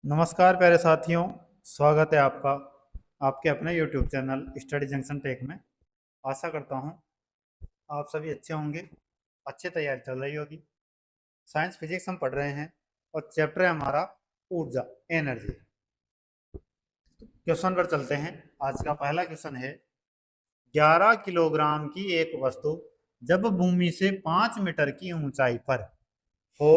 नमस्कार प्यारे साथियों। स्वागत है आपका आपके अपने YouTube channel study junction tech में। आशा करता हूँ आप सभी अच्छे होंगे, अच्छी तैयारी चल रही होगी। साइंस फिजिक्स हम पढ़ रहे हैं और चैप्टर है हमारा ऊर्जा, एनर्जी। क्वेश्चन पर चलते हैं। आज का पहला क्वेश्चन है, 11 किलोग्राम की एक वस्तु जब भूमि से 5 मीटर की ऊंचाई पर हो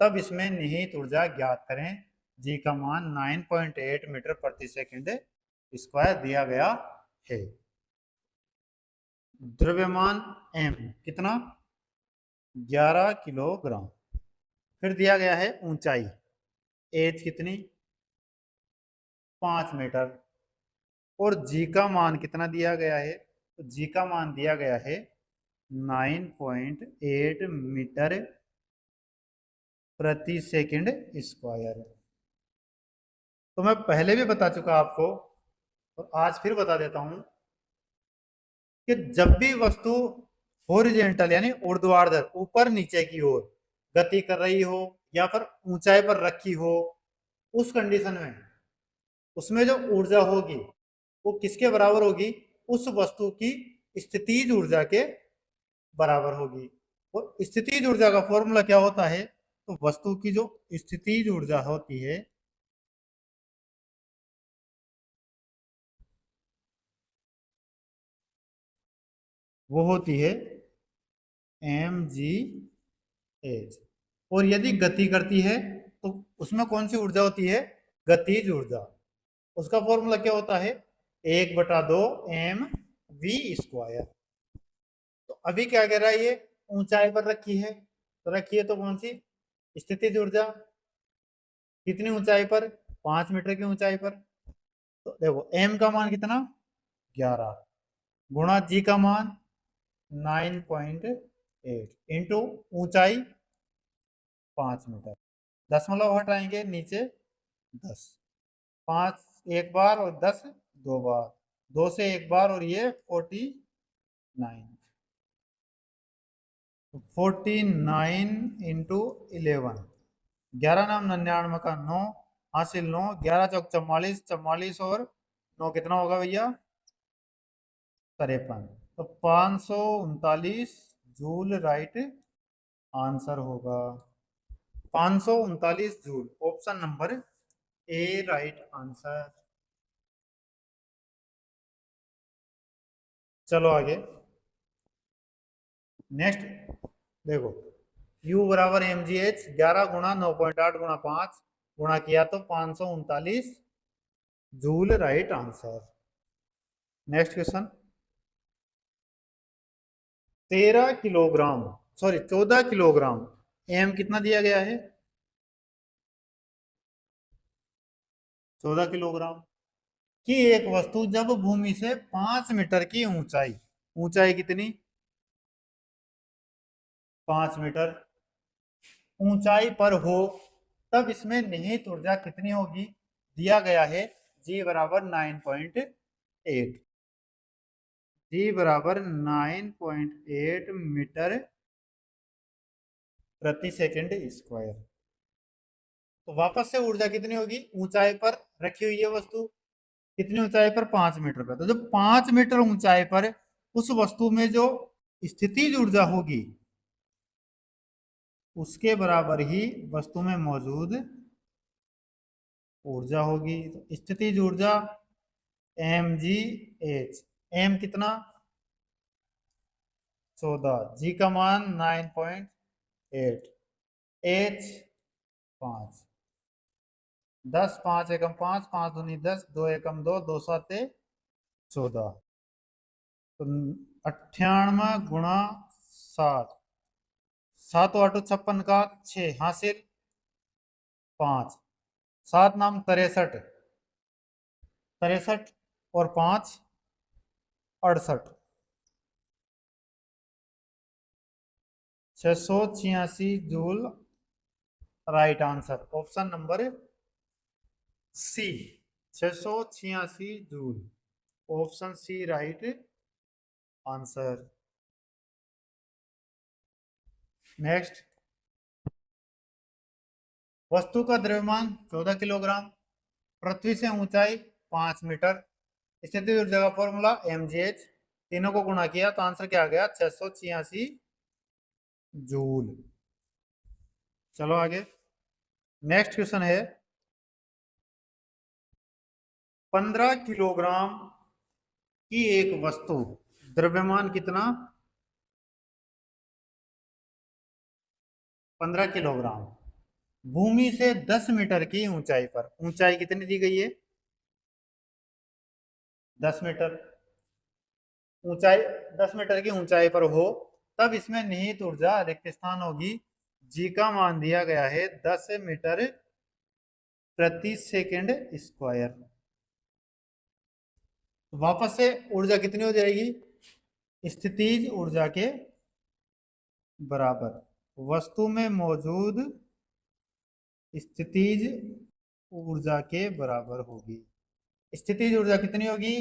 तब इसमें निहित ऊर्जा ज्ञात करें। जी का मान 9.8 मीटर प्रति सेकंड स्क्वायर दिया गया है। द्रव्यमान m कितना, 11 किलोग्राम। फिर दिया गया है ऊंचाई h कितनी, 5 मीटर। और g का मान कितना दिया गया है, तो g का मान दिया गया है 9.8 मीटर प्रति सेकंड स्क्वायर। तो मैं पहले भी बता चुका आपको और आज फिर बता देता हूं कि जब भी वस्तु हॉरिजॉन्टल यानी ऊर्ध्वाधर ऊपर नीचे की ओर गति कर रही हो या फिर ऊंचाई पर रखी हो, उस कंडीशन में उसमें जो ऊर्जा होगी वो किसके बराबर होगी, उस वस्तु की स्थितिज ऊर्जा के बराबर होगी। और स्थितिज ऊर्जा का फॉर्मूला क्या होता है, तो वस्तु की जो स्थितिज ऊर्जा होती है वो होती है mgh। और यदि गति करती है तो उसमें कौन सी ऊर्जा होती है, गतिज ऊर्जा। उसका फॉर्मूला क्या होता है, 1/2 mv²। तो अभी क्या कह रहा है, ये ऊंचाई पर रखी है, तो रखी है तो कौन सी, स्थितिज ऊर्जा। कितनी ऊंचाई पर, 5 मीटर की ऊंचाई पर। तो देखो m का मान कितना, 11 गुणा g का मान 9.8 इंटू ऊंचाई 5 मीटर। दशमलव हटाएंगे नीचे 10, 5 एक बार और 10 दो बार, 2 से एक बार और ये 49। 49 इंटू 11, 11 नाम 99 का 9 हासिल 9, 11 चौक 44, 44 और 9 कितना होगा भैया, 53। तो 539 जूल राइट आंसर होगा। 539 joule, option number A right answer. चलो आगे, नेक्स्ट देखो। U बराबर mgh, 11 गुणा 9.8 गुणा 5 गुणा किया तो 539 joule right answer. Next question, 13 kilogram, sorry 14 kilogram, m कितना दिया गया है, 14 किलोग्राम की एक वस्तु जब भूमि से 5 मीटर की ऊंचाई, ऊंचाई कितनी, 5 मीटर ऊंचाई पर हो तब इसमें निहित ऊर्जा कितनी होगी, दिया गया है G बराबर 9.8, G बराबर 9.8 मीटर प्रति सेकंड स्क्वायर। तो वापस से ऊर्जा कितनी होगी, ऊंचाई पर रखी हुई है वस्तु, कितनी ऊंचाई पर, 5 मीटर पर। तो जब 5 मीटर ऊंचाई पर उस वस्तु में जो स्थितिज ऊर्जा होगी उसके बराबर ही वस्तु में मौजूद ऊर्जा होगी। तो स्थितिज ऊर्जा mgh, m कितना, 14, g का मान 9.8, h 5, 10 5 एकम 5, 5 दूनी 10, 2 एकम 2, 2 7 14। तो 98 गुणा 7, 7 8 56 का 6 हासिल 5, 7 नाम 63, 63 और 5 68, 686 joule right answer, option number C, 686 joule, option C right answer. Next, वस्तु का द्रव्यमान 14 किलोग्राम, पृथ्वी से ऊंचाई 5 मीटर, स्थितिज ऊर्जा का फॉर्मूला mgh, तीनों को गुणा किया तो आंसर क्या आ गया 686 जूल। चलो आगे, नेक्स्ट क्वेश्चन है 15 किलोग्राम की एक वस्तु द्रव्यमान कितना 15 किलोग्राम भूमि से 10 मीटर की ऊंचाई पर, ऊंचाई कितनी दी गई है 10 मीटर, ऊंचाई 10 मीटर की ऊंचाई पर हो तब इसमें निहित ऊर्जा रिक्त स्थान होगी, जी का मान दिया गया है 10 मीटर प्रति सेकंड स्क्वायर। वापस से ऊर्जा कितनी हो जाएगी स्थितिज ऊर्जा के बराबर, वस्तु में मौजूद स्थितिज ऊर्जा के बराबर होगी। स्थितिज ऊर्जा कितनी होगी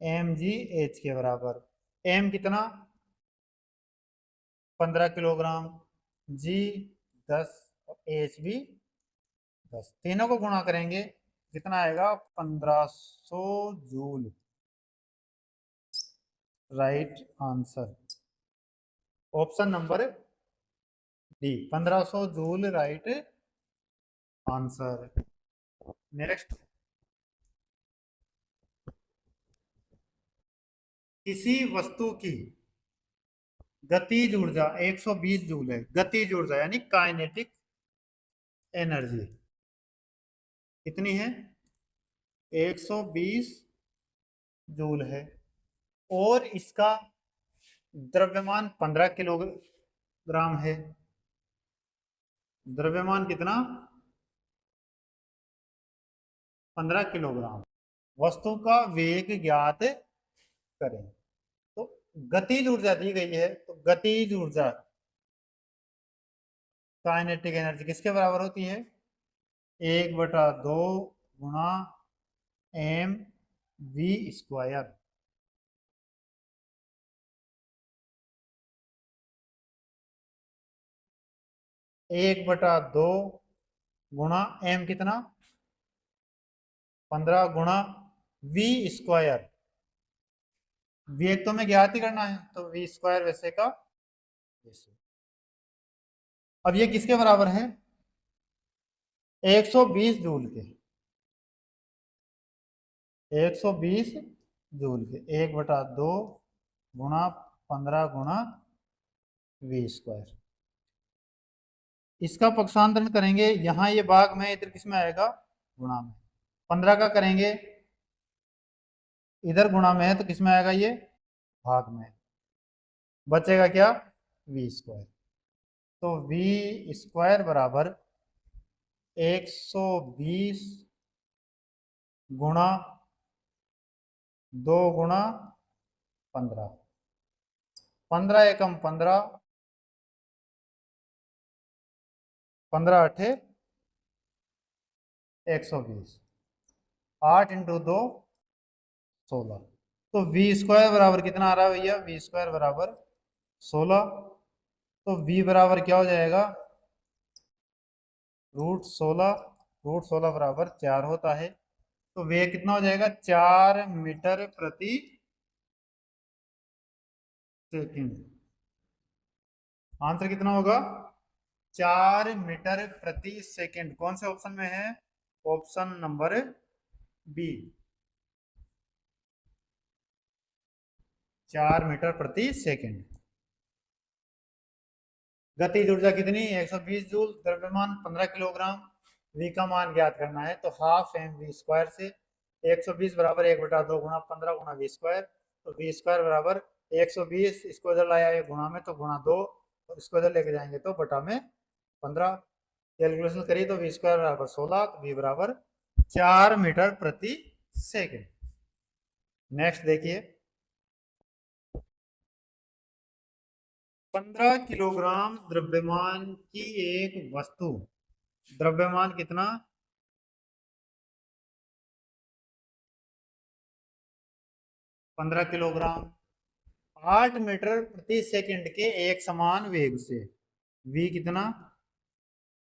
mgh के बराबर, m कितना 15 किलोग्राम, g 10 और h भी 10, तीनों को गुणा करेंगे कितना आएगा 1500 joule. Right answer option number D 1500 joule right answer. Next, किसी वस्तु की गतिज ऊर्जा 120 जूल है, गतिज ऊर्जा यानी काइनेटिक एनर्जी कितनी है 120 जूल है, और इसका द्रव्यमान 15 किलोग्राम है। द्रव्यमान कितना 15 किलोग्राम, वस्तु का वेग ज्ञात करें। तो गतिज ऊर्जा दी गई है, तो गतिज ऊर्जा काइनेटिक एनर्जी किसके बराबर होती है 1/2 गुणा एम वी स्क्वायर। 1/2 गुणा एम कितना 15 गुणा वी स्क्वायर, वेग तो हमें ज्ञात ही करना है तो वी स्क्वायर वैसे का वैसे। अब ये किसके बराबर है 120 जूल के, 120 जूल के 1/2 गुणा 15 गुणा वी स्क्वायर। इसका पक्षांतरण करेंगे, यहां ये भाग में इधर किस में आएगा गुणा में, 15 का करेंगे इधर गुणा में है तो किस में आएगा ये भाग में, बचेगा क्या वी स्क्वायर। तो वी स्क्वायर बराबर 120 गुणा 2 गुणा 15, 15 एकम 15, 15 अठे 120, 8 इंटू 2 16। तो वी स्क्वायर बराबर कितना आ रहा है भैया वी स्क्वायर बराबर 16, तो v बराबर क्या हो जाएगा √16, √16 बराबर 4 होता है, तो वेग कितना हो जाएगा 4 मीटर प्रति सेकंड। आंसर कितना होगा 4 मीटर प्रति सेकंड, कौन से ऑप्शन में है ऑप्शन नंबर बी 4 मीटर प्रति सेकंड। गतिज ऊर्जा कितनी 120 जूल, द्रव्यमान 15 किलोग्राम, v का मान ज्ञात करना है तो हाफ एम वी स्क्वायर से 120 बराबर 1/2 गुणा 15 गुणा वी स्क्वायर, तो वी स्क्वायर बराबर 120, इसको इधर लाया है गुणा में तो गुणा 2, और इसको इधर लेके जाएंगे तो बटा में 15, कैलकुलेशन करिए तो वी स्क्वायर बराबर 16, तो वी बराबर 4 मीटर प्रति सेकेंड। नेक्स्ट देखिए 15 किलोग्राम द्रव्यमान की एक वस्तु, द्रव्यमान कितना 15 किलोग्राम 8 मीटर प्रति सेकंड के एक समान वेग से, v कितना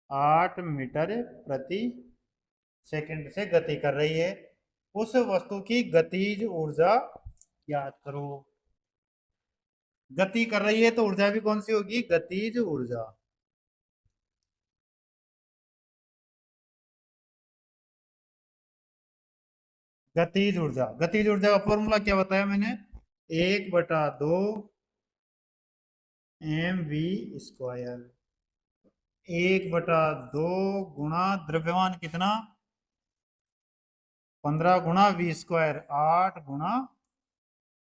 8 मीटर प्रति सेकंड से गति कर रही है। उस वस्तु की गतिज ऊर्जा ज्ञात करो। गति कर रही है तो ऊर्जा भी कौन सी होगी? गतिज ऊर्जा। गतिज ऊर्जा का फॉर्मूला क्या बताया मैंने? 1/2 mv²। 1/2 गुणा द्रव्यमान कितना? 15 गुणा v²। 8 गुणा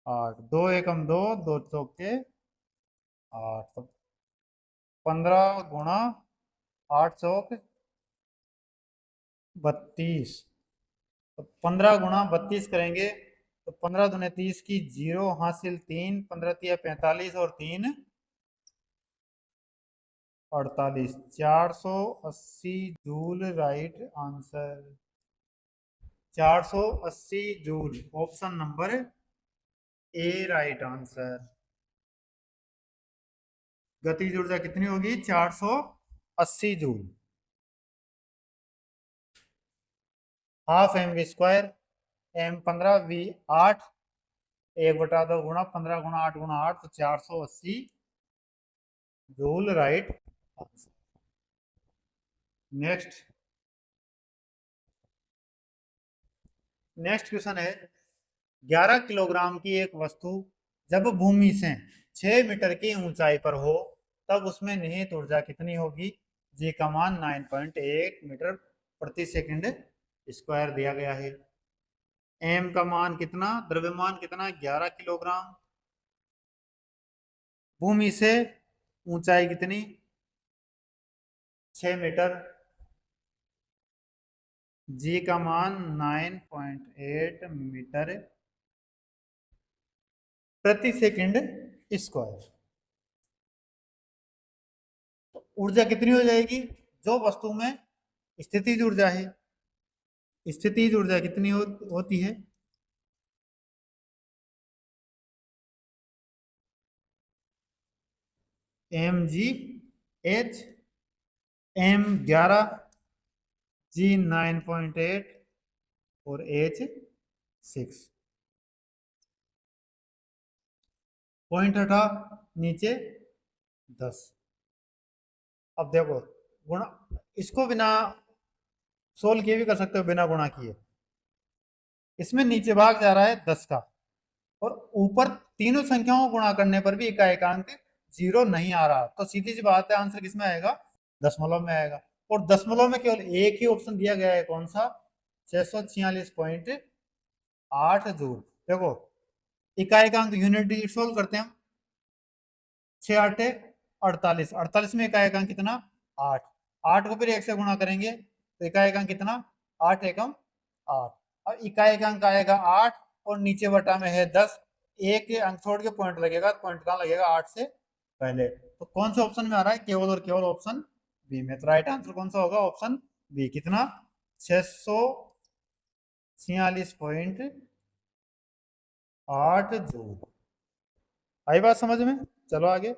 8। 2 एकम 2, 2 चौके 8। तो 15 गुणा 8 चौक 32। तो 15 गुणा 32 करेंगे तो 15 दूने 30 की 0 हासिल 3, 15 तिया 45 और 3 48। 480 joule right answer. 480 joule, option number A right answer. गतिज ऊर्जा कितनी होगी? 480 joule. Half mv²। m 15 v 8। 1/2 गुणा 15 गुणा 8 गुणा 8 तो 480 joule right answer. Next question है, 11 किलोग्राम की एक वस्तु जब भूमि से 6 मीटर की ऊंचाई पर हो तब उसमें निहित ऊर्जा कितनी होगी? जी का मान 9.8 मीटर प्रति सेकंड स्क्वायर दिया गया है। एम का मान कितना? द्रव्यमान कितना? 11 किलोग्राम। भूमि से ऊंचाई कितनी? 6 मीटर। जी का मान 9.8 मीटर प्रति सेकंड स्क्वायर। तो ऊर्जा कितनी हो जाएगी? जो वस्तु में स्थितिज ऊर्जा है, स्थितिज ऊर्जा कितनी होती है? mgh। m 11, g 9.8 और h 6। पॉइंट हटा, नीचे 10। अब देखो गुणा, इसको बिना सोल्व किए भी कर सकते हो, बिना गुणा किए। इसमें नीचे भाग जा रहा है 10 का, और ऊपर तीनों संख्याओं को गुणा करने पर भी इकाएकांक 0 नहीं आ रहा, तो सीधी सी बात है आंसर किसमें आएगा? दशमलव में आएगा। और दशमलव में केवल एक ही ऑप्शन दिया गया है, कौन सा? 646.8 जूल। देखो इकाएकांक यूनिट डिजिट सोल्व करते हैं हम। 6 8 48। 48 में इकाएकांक कितना? 8। 8 को फिर 1 से गुणा करेंगे तो इकाएकांक कितना? 8 एकम 8। अब इकाएकांक आएगा 8 और नीचे बटा में है 10। एक अंक छोड़ के पॉइंट लगेगा, पॉइंट कहाँ लगेगा? 8 से पहले। तो कौन से ऑप्शन में आ रहा है? केवल और केवल ऑप्शन बी में। तो राइट आंसर कौन सा होगा? Option B. कितना? 646.8 जूल। आई बात समझ में? चलो आगे।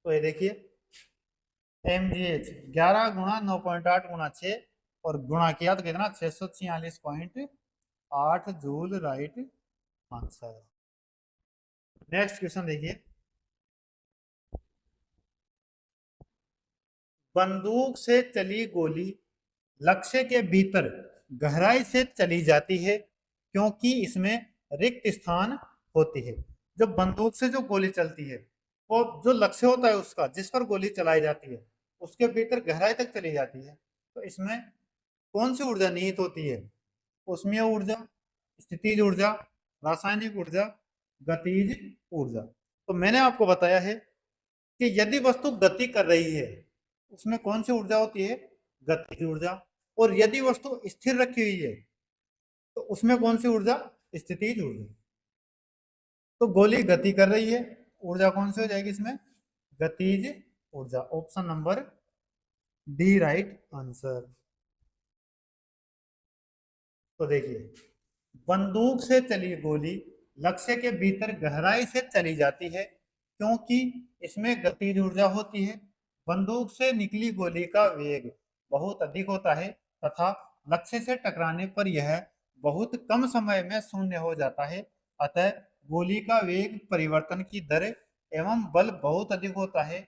तो ये देखिए mgh 11 गुणा 9.8 गुणा 6 और गुणा किया तो कितना? 646.8 joule right answer. Next question देखिए, बंदूक से चली गोली लक्ष्य के भीतर गहराई से चली जाती है क्योंकि इसमें रिक्त स्थान होती है। जब बंदूक से जो गोली चलती है वो जो लक्ष्य होता है उसका, जिस पर गोली चलाई जाती है, उसके भीतर गहराई तक चली जाती है, तो इसमें कौन सी ऊर्जा निहित होती है? ऊष्मीय ऊर्जा, स्थितिज ऊर्जा, रासायनिक ऊर्जा, गतिज ऊर्जा। तो मैंने आपको बताया है कि यदि वस्तु गति कर रही है उसमें कौन सी ऊर्जा होती है? गतिज ऊर्जा। और यदि वस्तु स्थिर रखी हुई है तो उसमें कौन सी ऊर्जा? स्थितिज ऊर्जा। तो गोली गति कर रही है, ऊर्जा कौन सी हो जाएगी इसमें? गतिज ऊर्जा। Option number D right answer. तो देखिए, बंदूक से चली गोली लक्ष्य के भीतर गहराई से चली जाती है क्योंकि इसमें गतिज ऊर्जा होती है। बंदूक से निकली गोली का वेग बहुत अधिक होता है तथा लक्ष्य से टकराने पर यह बहुत कम समय में शून्य हो जाता है। अतः गोली का वेग परिवर्तन की दर एवं बल बहुत अधिक होता है।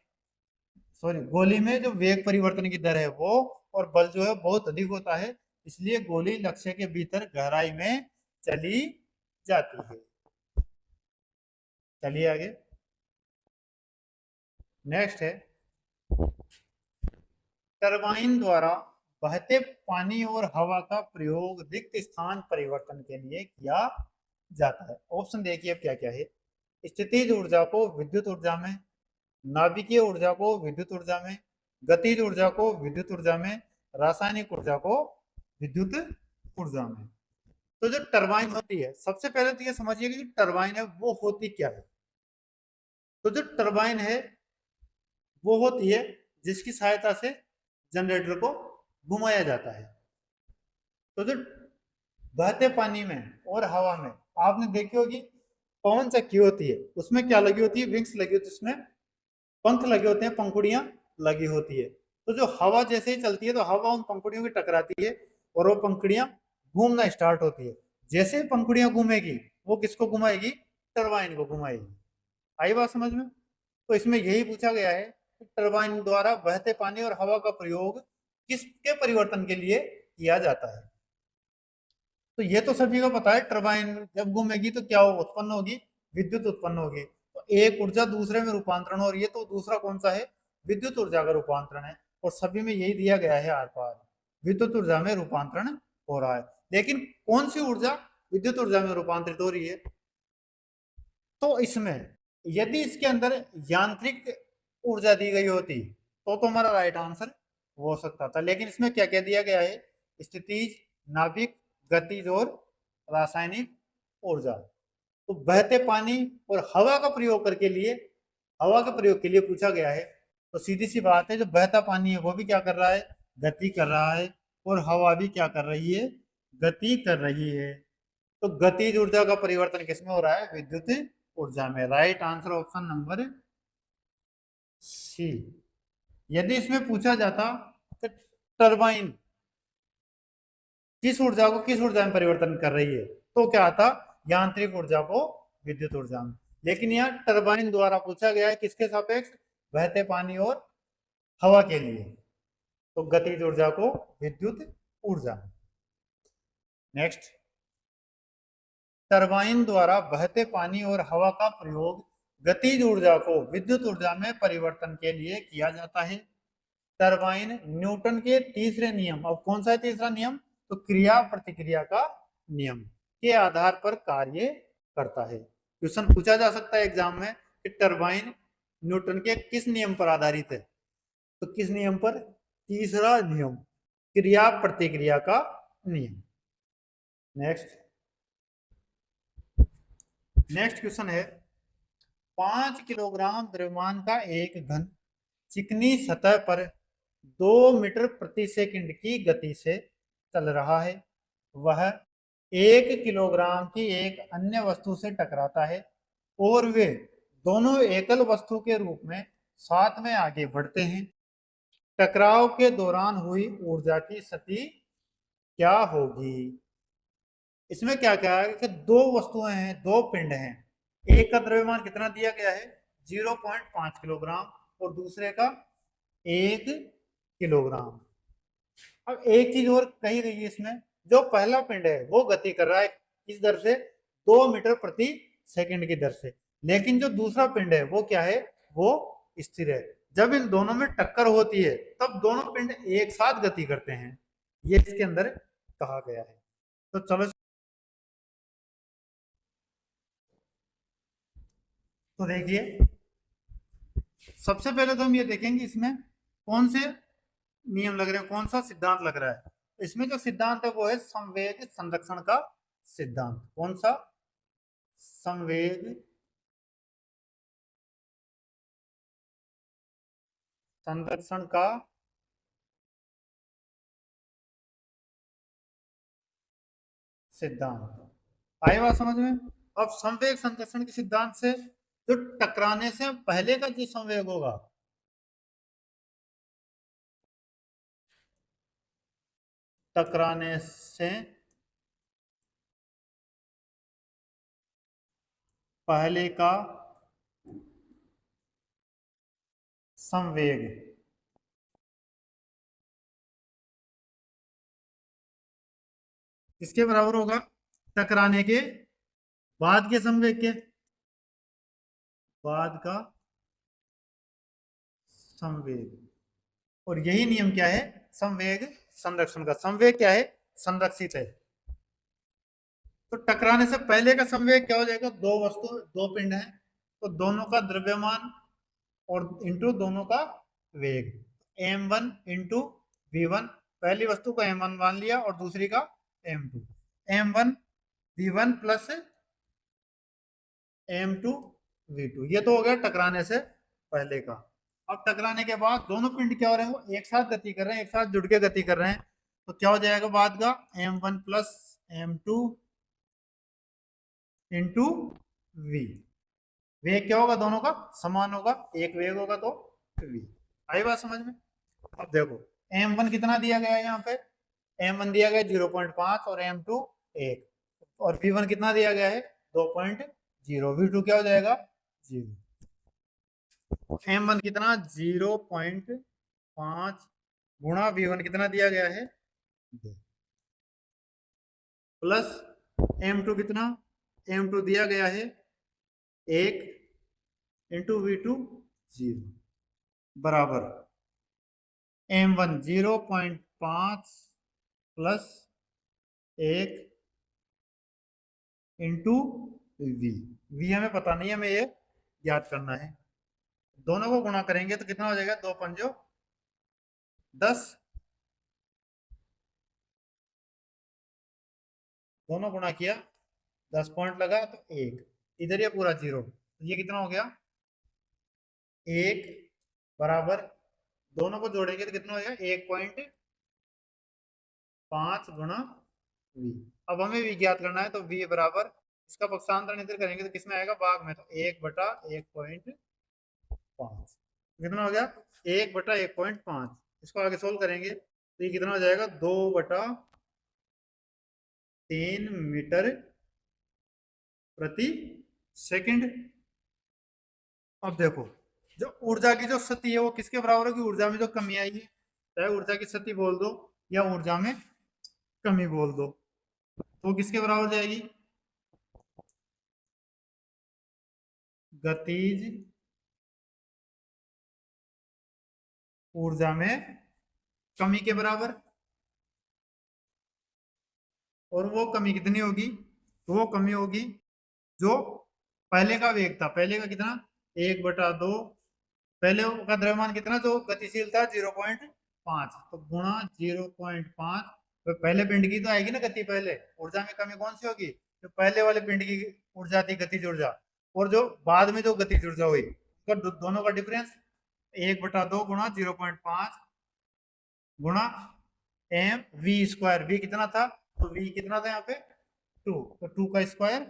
सॉरी, गोली में जो वेग परिवर्तन की दर है वो और बल जो है बहुत अधिक होता है, इसलिए गोली लक्ष्य के भीतर गहराई में चली जाती है। चलिए आगे। नेक्स्ट है, टरबाइन द्वारा बहते पानी और हवा का प्रयोग रिक्त स्थान परिवर्तन के लिए किया जाता है। ऑप्शन देखिए अब क्या क्या है। स्थितिज ऊर्जा को विद्युत ऊर्जा में, नाभिकीय ऊर्जा को विद्युत ऊर्जा में, गतिज ऊर्जा को विद्युत ऊर्जा में, रासायनिक ऊर्जा को विद्युत ऊर्जा में। तो जो टरबाइन होती है, सबसे पहले तो ये समझिए कि टरबाइन है वो होती क्या है। तो जो टरबाइन है वो होती है जिसकी सहायता से जनरेटर को घुमाया जाता है। तो जो बहते पानी में और हवा में आपने देखी होगी पवन चक्की होती है, उसमें क्या लगी होती है, विंग्स लगी होती है, उसमें पंख लगे होते हैं, पंखुड़ियां लगी होती है। तो जो हवा जैसे ही चलती है तो हवा उन पंखुड़ियों की टकराती है और वो पंखुड़ियां घूमना स्टार्ट होती है। जैसे ही पंखुड़ियां घूमेगी वो किसको घुमाएगी, टरबाइन को घुमाएगी। आई बात समझ में। तो इसमें यही पूछा गया है कि टरबाइन द्वारा बहते पानी और हवा का प्रयोग किसके परिवर्तन के लिए किया जाता है। तो ये तो सभी को पता है, टरबाइन जब घूमेगी तो क्या उत्पन्न होगी, विद्युत उत्पन्न होगी। तो एक ऊर्जा दूसरे में रूपांतरण हो रही है, तो दूसरा कौन सा है, विद्युत ऊर्जा का रूपांतरण है। और सभी में यही दिया गया है आर पार, विद्युत ऊर्जा में रूपांतरण हो रहा है। लेकिन कौन सी ऊर्जा विद्युत ऊर्जा में रूपांतरित हो रही है, तो इसमें यदि इसके अंदर यांत्रिक ऊर्जा दी गई होती तो हमारा राइट आंसर हो सकता था। लेकिन इसमें क्या क्या दिया गया है, स्थितिज, नाभिक, गतिज और रासायनिक ऊर्जा। तो बहते पानी और हवा का प्रयोग करके लिए, हवा के प्रयोग के लिए पूछा गया है। तो सीधी सी बात है, जो बहता पानी है वो भी क्या कर रहा है, गति कर रहा है, और हवा भी क्या कर रही है, गति कर रही है। तो गतिज ऊर्जा का परिवर्तन किसमें हो रहा है, विद्युत ऊर्जा में। Right answer option number C. यदि इसमें पूछा जाता कि टरबाइन किस ऊर्जा को किस ऊर्जा में परिवर्तन कर रही है, तो क्या आता, यांत्रिक ऊर्जा को विद्युत ऊर्जा में। लेकिन यहाँ टरबाइन द्वारा पूछा गया है किसके सापेक्ष, बहते पानी और हवा के लिए, तो गतिज ऊर्जा को विद्युत ऊर्जा। नेक्स्ट, टरबाइन द्वारा बहते पानी और हवा का प्रयोग गतिज ऊर्जा को विद्युत ऊर्जा में परिवर्तन के लिए किया जाता है। टरबाइन न्यूटन के तीसरे नियम, अब कौन सा है तीसरा नियम, तो क्रिया प्रतिक्रिया का नियम के आधार पर कार्य करता है। क्वेश्चन पूछा जा सकता है एग्जाम में कि टरबाइन न्यूटन के किस नियम पर आधारित है, तो किस नियम पर, तीसरा नियम, क्रिया प्रतिक्रिया का नियम। नेक्स्ट, नेक्स्ट क्वेश्चन है, 5 किलोग्राम द्रव्यमान का एक घन चिकनी सतह पर 2 मीटर प्रति सेकंड की गति से चल रहा है। वह 1 किलोग्राम की एक अन्य वस्तु से टकराता है और वे दोनों एकल वस्तु के रूप में साथ में आगे बढ़ते हैं। टकराव के दौरान हुई ऊर्जा की स्थिति क्या होगी। इसमें क्या क्या है कि दो वस्तुएं हैं, दो पिंड हैं, एक का द्रव्यमान कितना दिया गया है, 0.5 किलोग्राम, और दूसरे का 1 किलोग्राम। अब एक चीज और कही गई है इसमें, जो पहला पिंड है वो गति कर रहा है किस दर से, 2 मीटर प्रति सेकंड की दर से। लेकिन जो दूसरा पिंड है वो क्या है, वो स्थिर है। जब इन दोनों में टक्कर होती है तब दोनों पिंड एक साथ गति करते हैं, ये इसके अंदर कहा गया है। तो चलो, तो देखिए सबसे पहले तो हम ये देखेंगे इसमें कौन से नियम लग रहे हैं, कौन सा सिद्धांत लग रहा है। इसमें जो सिद्धांत है वो है संवेग संरक्षण का सिद्धांत। कौन सा, संवेग संरक्षण का सिद्धांत। आई बात समझ में। अब संवेग संरक्षण के सिद्धांत से जो टकराने से पहले का जो संवेग होगा टकराने से पहले का संवेग किसके बराबर होगा? टकराने के बाद के संवेग के, बाद का संवेग। और यही नियम क्या है? संवेग संरक्षण का। संवेग क्या है? संरक्षित है। तो टकराने से पहले का संवेग क्या हो जाएगा? दो वस्तु, दो पिंड हैं, तो दोनों का द्रव्यमान और इंटू दोनों का वेग, m1 इंटू v1। पहली वस्तु को m1 मान लिया और दूसरी का m2। m1 v1 plus m2 v2, ये तो हो गया टकराने से पहले का। अब टकराने के बाद दोनों पिंड क्या हो रहे हैं? वो एक साथ गति कर रहे हैं, एक साथ जुड़ के गति कर रहे हैं, तो क्या हो जाएगा बाद का? m1 plus m2 into v। वेग क्या होगा? दोनों का समान होगा, एक वेग होगा तो v। आई बात समझ में? अब देखो m1 कितना दिया गया है यहाँ पे? m1 दिया गया 0.5 और m2 1, और v1 कितना दिया गया है? 2.0। v2 क्या हो जाएगा? 0। m1 कितना? 0.5 गुणा v1 कितना दिया गया है? 2, प्लस m2 कितना? m2 दिया गया है 1 इंटू v2 0, बराबर m1 0.5 प्लस 1 इंटू v हमें पता नहीं है, हमें ये याद करना है। दोनों को गुणा करेंगे तो कितना हो जाएगा? 2 पंजो 10, दोनों गुणा किया 10 पॉइंट लगा तो 1, इधर ये पूरा 0, तो ये कितना हो गया? 1 बराबर, दोनों को जोड़ेंगे तो कितना हो जाएगा? 1.5 गुणा v। अब हमें v ज्ञात करना है, तो v बराबर, इसका पक्षांतर इधर करेंगे तो किसमें आएगा? भाग में, तो 1/1.5 कितना हो गया? 1/1.5। इसको आगे सोल्व करेंगे तो ये कितना हो जाएगा? 2/3 मीटर प्रति सेकंड। अब देखो, जो ऊर्जा की जो स्थिति है वो किसके बराबर होगी? ऊर्जा में जो कमी आई है, चाहे ऊर्जा की स्थिति बोल दो या ऊर्जा में कमी बोल दो, तो किसके बराबर हो जाएगी? गतिज ऊर्जा में कमी के बराबर। और वो कमी कितनी होगी? तो वो कमी होगी जो पहले का वेग था, पहले का कितना? 1/2, पहले का द्रव्यमान कितना? जो गतिशील था 0.5, तो गुणा 0.5। तो पहले पिंड की तो आएगी ना गति, पहले ऊर्जा में कमी कौन सी होगी? जो पहले वाले पिंड की ऊर्जा थी, गतिज ऊर्जा, और जो बाद में जो गतिज ऊर्जा हुई, तो दोनों का डिफरेंस 1/2 गुणा 0.5 गुणा एम वी स्क्वायर। वी कितना था? तो वी कितना था यहाँ पे? 2, तो 2 का स्क्वायर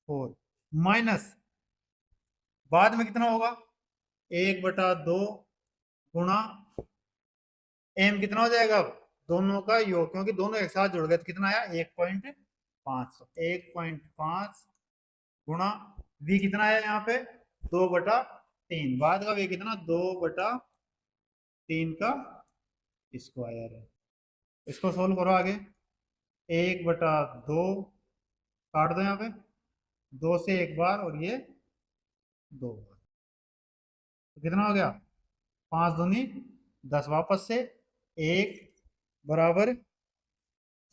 4, माइनस बाद में कितना होगा? 1/2 गुणा एम कितना हो जाएगा? अब दोनों का योग, क्योंकि दोनों एक साथ जुड़ गए, तो कितना आया? 1.5। 1.5 गुणा वी कितना आया यहाँ पे? 2/3। बाद का वी कितना? 2/3 का स्क्वायर है। इसको सोल्व करो आगे। 1/2 काट दो यहाँ पे, 2 से एक बार और ये 2 बार, तो कितना हो गया? 5 दूनी 10, वापस से 1 बराबर,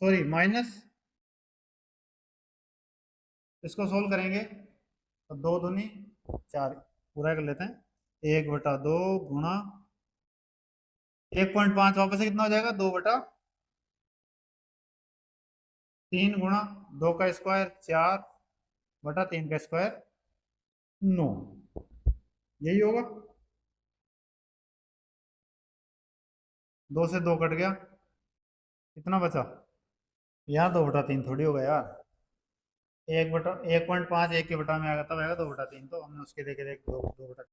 सॉरी माइनस, इसको सोल्व करेंगे तो 2 दूनी 4, पूरा कर लेते हैं। 1/2 गुणा 1.5, वापस से कितना हो जाएगा? 2/3 गुणा 2 का स्क्वायर 4/3 का स्क्वायर 9, यही होगा। 2 से 2 कट गया, कितना बचा? यहाँ 2/3 थोड़ी होगा यार। 1/1.5 1 के बटा में आएगा, तब आएगा 2/3, तो हमने उसके देखे देख 2/3।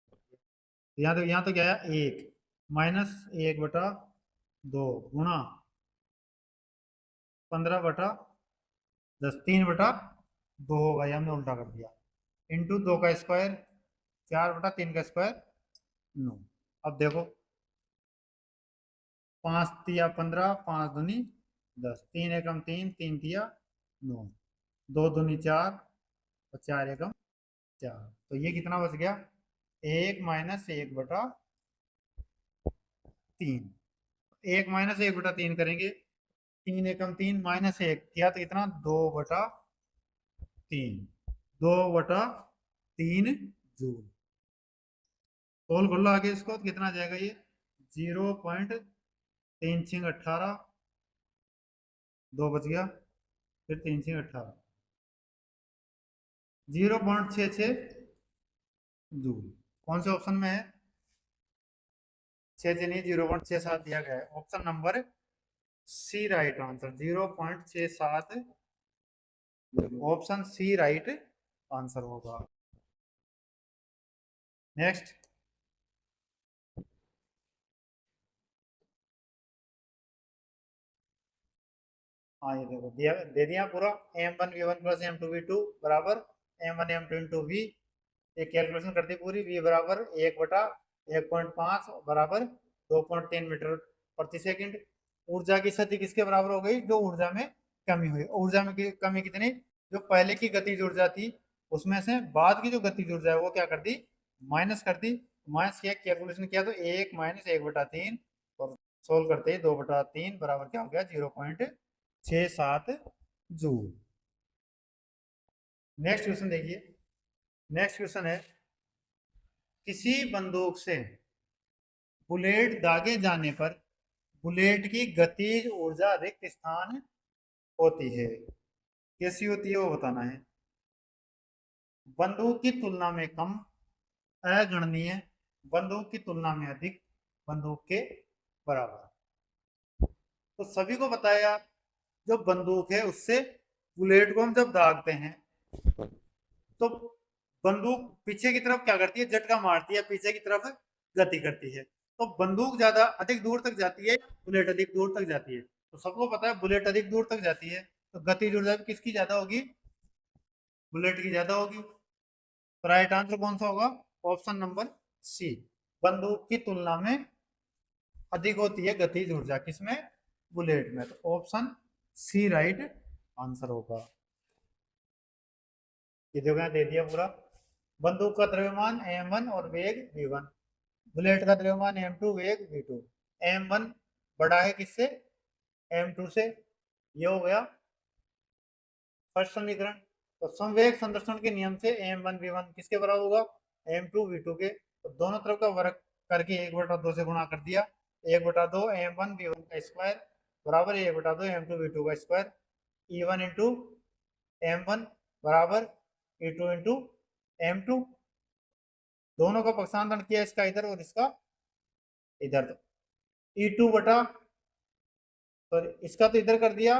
यहाँ तो क्या है? 1 माइनस 1/2 गुणा 15/10, 3/2 होगा, ये हमने उल्टा कर दिया। इंटू 2 का स्क्वायर, 4/3 का स्क्वायर 9। अब देखो, 5 तिया 15, 5 दूनी 10, 3 एकम 3, 3 तिया 9, 2 दूनी 4 और 4 एकम 4। तो ये कितना बच गया? 1-1/3। 1-1/3 करेंगे, 3 एकम 3 -1 किया तो कितना? 2/3, 2/3 जूल। सोल्व कर लो आगे इसको, तो कितना आ जाएगा ये? 0.3618, 2 बच गया, फिर 3/18, 0.66 जूल। कौन से ऑप्शन में है? 6 से नहीं, 0.67 दिया गया है। Option number C right answer, 0.67। Option C right answer होगा। नेक्स्ट, हाँ ये देखो दिया, दे दिया पूरा। m1v1 प्लस m2v2 बराबर m1m2 इंटू v। ये कैलकुलेशन कर दी पूरी। v बराबर 1/1.5 बराबर 2.3 मीटर प्रति सेकंड। ऊर्जा की स्थिति किसके बराबर हो गई? जो ऊर्जा में कमी हुई। ऊर्जा में कमी कितनी? जो पहले की गतिज ऊर्जा थी उसमें से बाद की जो गतिज ऊर्जा है वो क्या कर दी? माइनस कर दी। माइनस किया, कैलकुलेशन किया तो 1 - 1/3, और सोल्व करते ही 2/3 बराबर क्या हो गया? 0.67 जूल। नेक्स्ट क्वेश्चन देखिए। नेक्स्ट क्वेश्चन है, किसी बंदूक से बुलेट दागे जाने पर बुलेट की गतिज ऊर्जा रिक्त स्थान होती है। कैसी होती है वो बताना है। बंदूक की तुलना में कम, अगणनीय, बंदूक की तुलना में अधिक, बंदूक के बराबर। तो सभी को बताया, जो बंदूक है उससे बुलेट को हम जब दागते हैं तो बंदूक पीछे की तरफ क्या करती है? झटका मारती है, पीछे की तरफ गति करती है। तो बंदूक ज्यादा अधिक दूर तक जाती है, बुलेट अधिक दूर तक जाती है। तो सबको पता है बुलेट अधिक दूर तक जाती है, तो गति ऊर्जा किसकी ज्यादा होगी? बुलेट की ज्यादा होगी। तो राइट आंसर कौन सा होगा? ऑप्शन नंबर सी, बंदूक की तुलना में अधिक होती है गतिज ऊर्जा, किसमें? बुलेट में। तो ऑप्शन सी राइट आंसर होगा। ये देखो यहाँ दे दिया पूरा। बंदूक का द्रव्यमान m1 और वेग v1, बुलेट का द्रव्यमान m2, वेग v2। m1 बड़ा है किससे? m2 से। ये हो गया फर्स्ट समीकरण। तो संवेग संरक्षण के नियम से m1v1 किसके बराबर होगा? m2v2 के। तो दोनों तरफ का वर्ग करके 1/2 से गुणा कर दिया। 1/2 m1v1 का स्क्वायर बराबर 1/2 m2v2 का स्क्वायर। e1 इंटू m1 बराबर e2 इंटू m2। दोनों का पक्षांतरण किया, इसका इधर और इसका इधर। तो e2 तो इसका तो इधर कर दिया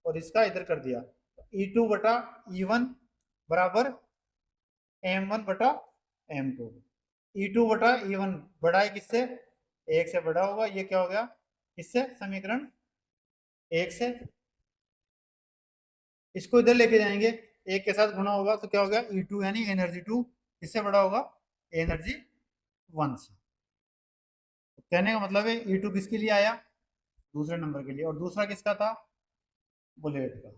और इसका इधर कर दिया। e2/e1 बराबर m1/m2। e2/e1 बड़ा है किससे? 1 से बड़ा होगा। ये क्या हो गया? किससे? समीकरण 1 से। इसको इधर लेके जाएंगे, 1 के साथ गुणा होगा तो क्या हो गया? e2 यानी एनर्जी 2 किससे बड़ा होगा? एनर्जी 1 से। तो कहने का मतलब है e2 किसके लिए आया? दूसरे नंबर के लिए। और दूसरा किसका था? बुलेट का।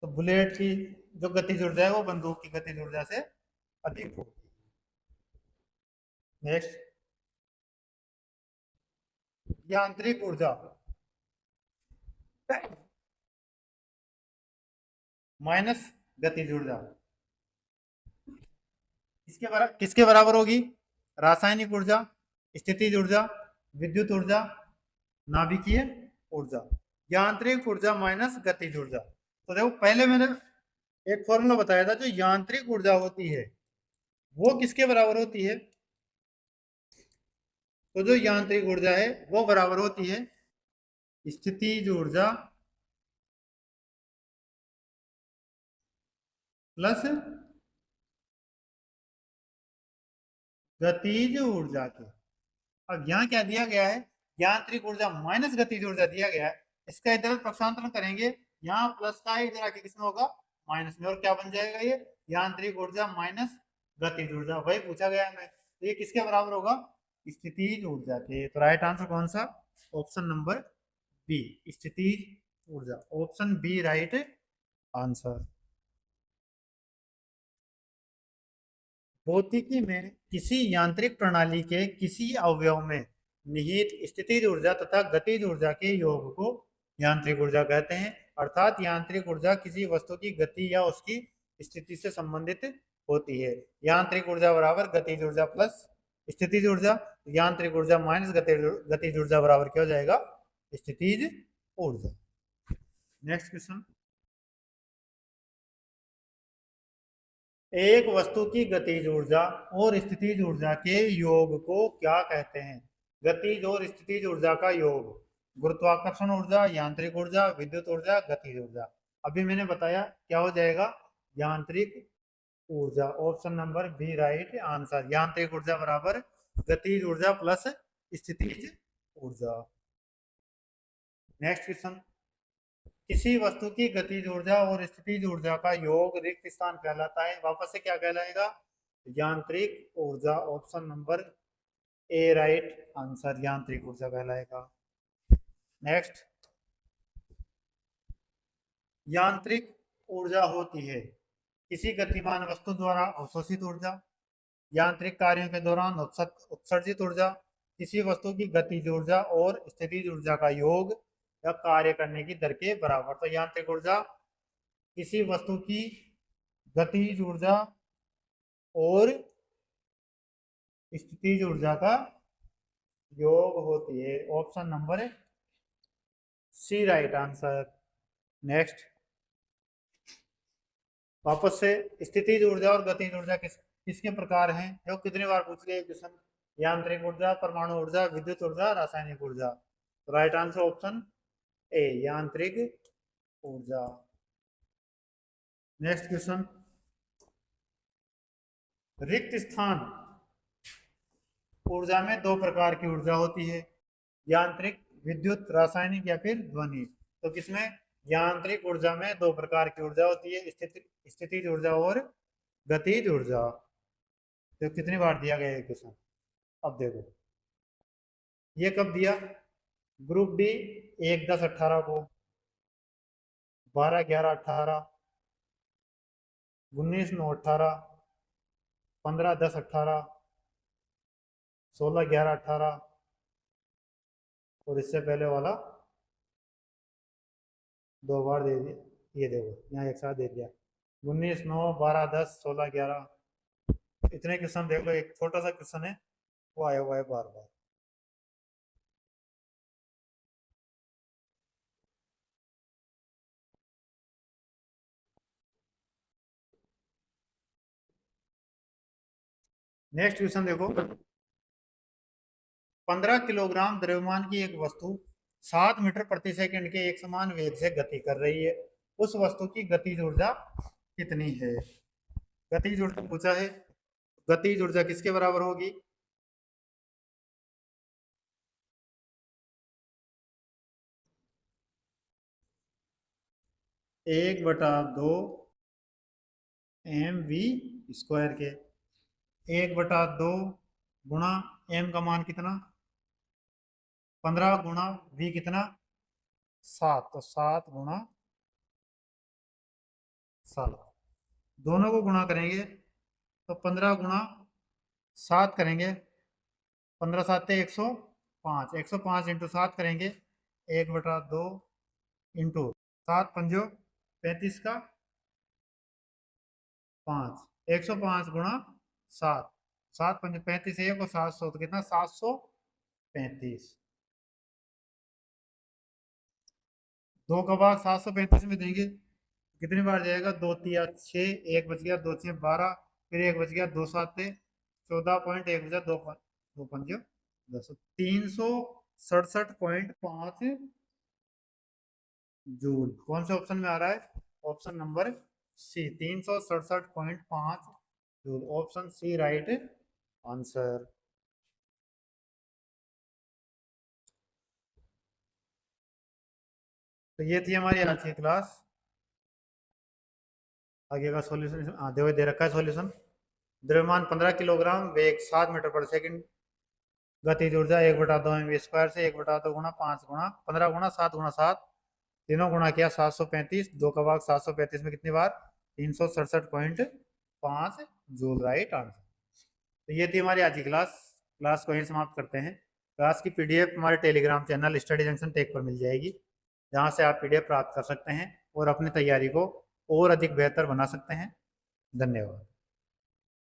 तो बुलेट की जो गतिज ऊर्जा है वो बंदूक की गतिज ऊर्जा से अधिक होगी। नेक्स्ट, यांत्रिक ऊर्जा माइनस गतिज ऊर्जा किसके बराबर होगी? रासायनिक ऊर्जा, स्थितिज ऊर्जा, विद्युत ऊर्जा, नाभिकीय ऊर्जा। यांत्रिक ऊर्जा माइनस गतिज ऊर्जा। तो देखो पहले मैंने एक फॉर्मूला बताया था, जो यांत्रिक ऊर्जा होती है वो किसके बराबर होती है? तो जो यांत्रिक ऊर्जा है वो बराबर होती है स्थितिज ऊर्जा प्लस गतिज ऊर्जा के। अब यहाँ क्या दिया गया है? यांत्रिक ऊर्जा माइनस गतिज ऊर्जा दिया गया है। इसका इधर पक्षांतरण करेंगे, यहाँ प्लस का है, इधर आके किसमें होगा माइनस में, और क्या बन जाएगा ये यांत्रिक ऊर्जा माइनस गतिज ऊर्जा, वही पूछा गया है। तो ये किसके बराबर होगा, स्थितिज ऊर्जा के। तो राइट आंसर कौन सा, ऑप्शन नंबर बी, स्थितिज ऊर्जा, ऑप्शन बी राइट आंसर। भौतिकी में किसी यांत्रिक प्रणाली के किसी अवयव में निहित स्थितिज ऊर्जा तथा गतिज ऊर्जा के योग को यांत्रिक ऊर्जा कहते हैं। अर्थात यांत्रिक ऊर्जा किसी वस्तु की गति या उसकी स्थिति से संबंधित होती है। यांत्रिक ऊर्जा बराबर गतिज ऊर्जा प्लस स्थितिज ऊर्जा, यांत्रिक ऊर्जा माइनस गतिज ऊर्जा बराबर क्या हो जाएगा, स्थितिज ऊर्जा। नेक्स्ट क्वेश्चन, एक वस्तु की गतिज ऊर्जा और स्थितिज ऊर्जा के योग को क्या कहते हैं। गतिज और स्थितिज ऊर्जा का योग, गुरुत्वाकर्षण ऊर्जा, यांत्रिक ऊर्जा, विद्युत ऊर्जा, गतिज ऊर्जा। अभी मैंने बताया क्या हो जाएगा, यांत्रिक ऊर्जा, option number B right answer. यांत्रिक ऊर्जा बराबर गतिज ऊर्जा प्लस स्थितिज ऊर्जा। नेक्स्ट क्वेश्चन, किसी वस्तु की गतिज ऊर्जा और स्थितिज ऊर्जा का योग रिक्त स्थान कहलाता है। वापस से क्या कहलाएगा, यांत्रिक ऊर्जा, option number A right answer, यांत्रिक ऊर्जा कहलाएगा। नेक्स्ट, यांत्रिक ऊर्जा होती है किसी गतिमान वस्तु द्वारा अवशोषित ऊर्जा, यांत्रिक कार्यों के दौरान उत्सर्जित ऊर्जा, किसी वस्तु की गतिज ऊर्जा और स्थितिज ऊर्जा का योग या कार्य करने की दर के बराबर। तो यांत्रिक ऊर्जा किसी वस्तु की गतिज ऊर्जा और स्थितिज ऊर्जा का योग होती है, option number C right answer. Next, वापस से स्थितिज ऊर्जा और गतिज ऊर्जा किसके प्रकार हैं, जो कितनी बार पूछ लिया क्वेश्चन, यांत्रिक ऊर्जा, परमाणु ऊर्जा, विद्युत ऊर्जा, रासायनिक ऊर्जा। राइट आंसर ऑप्शन ए, यांत्रिक ऊर्जा। नेक्स्ट क्वेश्चन, रिक्त स्थान ऊर्जा में दो प्रकार की ऊर्जा होती है, यांत्रिक, विद्युत, रासायनिक या फिर ध्वनि। तो किसमें, यांत्रिक ऊर्जा में दो प्रकार की ऊर्जा होती है, स्थितिज ऊर्जा और गतिज ऊर्जा। तो कितनी बार दिया गया है क्वेश्चन, अब देखो ये कब दिया, ग्रुप डी 1-10-18 को, 12-11-18, 19-9-18, 15-10-18, 16-11-18, और इससे पहले वाला 2 बार दे दिया। ये देखो यहाँ एक साथ दे दिया, 19-9-12-10-16-11, इतने क्वेश्चन देखो, एक छोटा सा क्वेश्चन है वो आया हुआ है बार बार। नेक्स्ट क्वेश्चन देखो, 15 किलोग्राम द्रव्यमान की एक वस्तु 7 मीटर प्रति सेकंड के एक समान वेग से गति कर रही है, उस वस्तु की गतिज ऊर्जा कितनी है। गतिज ऊर्जा पूछा है, गतिज ऊर्जा किसके बराबर होगी, एक बटा दो एम वी स्क्वायर के, 1/2 गुणा एम का मान कितना 15 गुणा वी कितना 7, तो 7 गुणा 7, दोनों को गुणा करेंगे तो 15 गुणा 7 करेंगे, 15 7 105, 105 इंटू 7 करेंगे, 1/2 इंटू 7 पंजो 35 का 5, 105 गुणा 7, 7 पंजे 35 है को 700, तो कितना 735, 2 का भाग 735 में देंगे कितनी बार जाएगा, 2 तिया 6, 1 बच गया, 2 6 12, फिर 1 बच गया, 2 7 14 पॉइंट, 1 बचा 2 2 पंजे 10, 367.5 जूल। कौन से ऑप्शन में आ रहा है, option number C, 367.5 joule, option C right answer. तो ये थी हमारी आज की क्लास। आगे का सॉल्यूशन दे रखा है सॉल्यूशन। द्रव्यमान 15 किलोग्राम, वेग 7 मीटर पर सेकंड, गतिज ऊर्जा 1/2 mv² से 1/2 गुणा 5 गुणा 15 गुणा 7 गुणा 7, तीनों गुणा किया 735, 2 का भाग 735 में कितनी बार 367.5 जूल, राइट आंसर। तो ये थी हमारी आज की क्लास। क्लास को यहीं समाप्त करते हैं। क्लास की पीडीएफ हमारे Telegram channel study junction tech पर मिल जाएगी, जहाँ से आप पीडीएफ प्राप्त कर सकते हैं और अपनी तैयारी को और अधिक बेहतर बना सकते हैं। धन्यवाद।